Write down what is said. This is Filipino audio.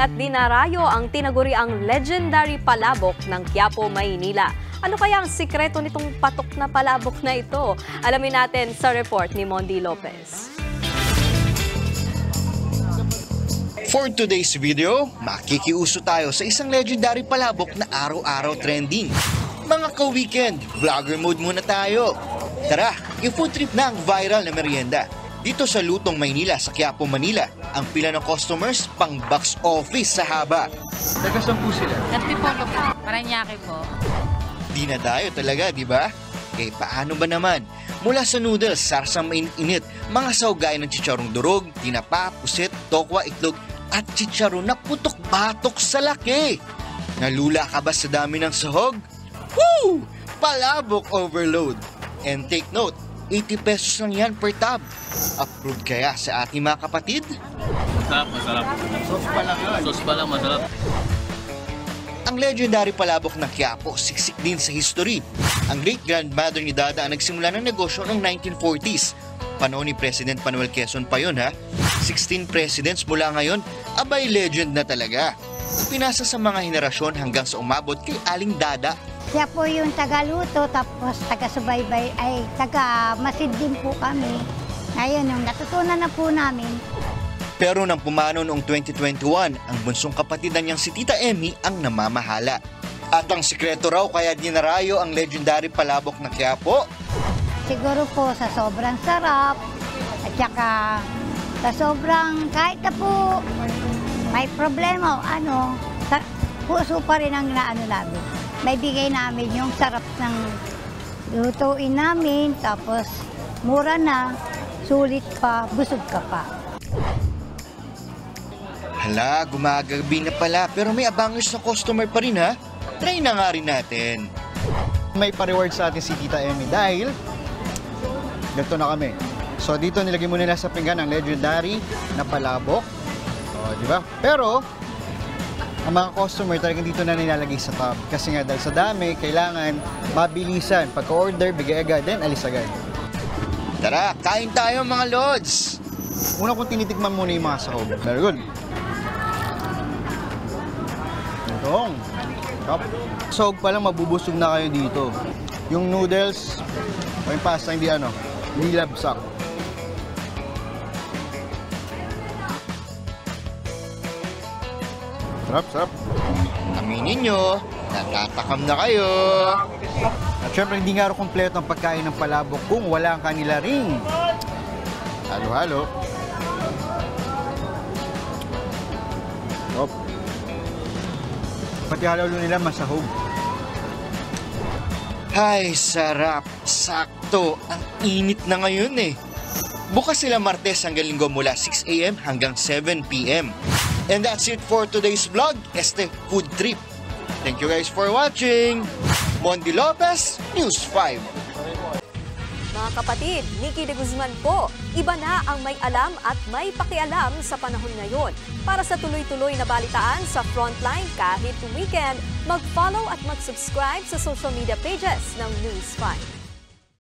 at dinarayo ang tinaguriang legendary palabok ng Quiapo, Maynila. Ano kaya ang sikreto nitong patok na palabok na ito? Alamin natin sa report ni Mondi Lopez. For today's video, makikiuso tayo sa isang legendary palabok na araw-araw trending. Mga ka-weekend, vlogger mode muna tayo. Tara, i-food trip na ang viral na merienda. Dito sa Lutong, Maynila, sa Quiapo, Manila, ang pila ng customers pang box office sa haba. Taga-saan po sila? Antipolo po. Paranaque po. Dinadayo talaga, di ba? Eh, paano ba naman? Mula sa noodles, sarsang mainit, mga saugay ng chicharong durog, tinapa, pusit, tokwa, itlog, at chicharon na putok-batok sa laki. Nalula ka ba sa dami ng sahog? Woo! Palabok overload. And take note, 80 pesos lang yan per tab. Approved kaya sa ating mga kapatid? Masarap, masarap. Sauce pa lang yun. Sauce pa lang, masarap. Ang legendary palabok ng Quiapo, siksik din sa history. Ang great-grandmother ni Dada ang nagsimula ng negosyo noong 1940s. Panahon ni President Manuel Quezon pa yun, ha? 16 presidents mula ngayon, abay legend na talaga. Pinasa sa mga henerasyon hanggang sa umabot kay Aling Dada. Siya po yung tagaluto, tapos taga-subaybay, ay taga-masid din po kami. Ngayon, yung natutunan na po namin. Pero nang pumanaw noong 2021, ang bunsong kapatid na niyang si Tita Emmy ang namamahala. At ang sikreto raw kaya dinarayo ang legendary palabok na Quiapo? Siguro po sa sobrang sarap, at saka sa sobrang, kahit na po may problema o ano, puso pa rin ang naano namin. May bigay namin yung sarap ng lutuin namin, tapos mura na, sulit pa, busog ka pa. Hala, gumagabi na pala, pero may abangers na customer pa rin, ha? Try na nga rin natin. May pa-reward sa atin si Tita Emmy dahil ganito na kami. So dito nilagay mo nila sa pinggan ang legendary na palabok. O, di ba? Pero ang mga customer talagang dito na nilalagay sa tab. Kasi nga dahil sa dami, kailangan mabilisan. Pagka-order, bigay agad, then alis agad. Tara, kain tayo mga lods! Una kong tinitikman muna yung mga sahog. Very good. Itong. Sahog pa lang, mabubusog na kayo dito. Yung noodles, o yung pasta, hindi labsak. Sarap, sarap. Aminin nyo, natatakam na kayo. At syempre, hindi nga rin kompleto ang pagkain ng palabok kung wala ang kanila ring halo-halo. Op. Pati halo nila masahog. Ay, sarap. Sakto. Ang init na ngayon eh. Bukas sila Martes hanggang Linggo mula 6 AM hanggang 7 PM. And that's it for today's vlog, Este Food Trip. Thank you guys for watching. Mondi Lopez, News 5. Mga kapatid, Nikki de Guzman po. Iba na ang may alam at may pakialam sa panahon ngayon. Para sa tuloy-tuloy na balitaan sa Frontline kahit weekend, mag-follow at mag-subscribe sa social media pages ng News 5.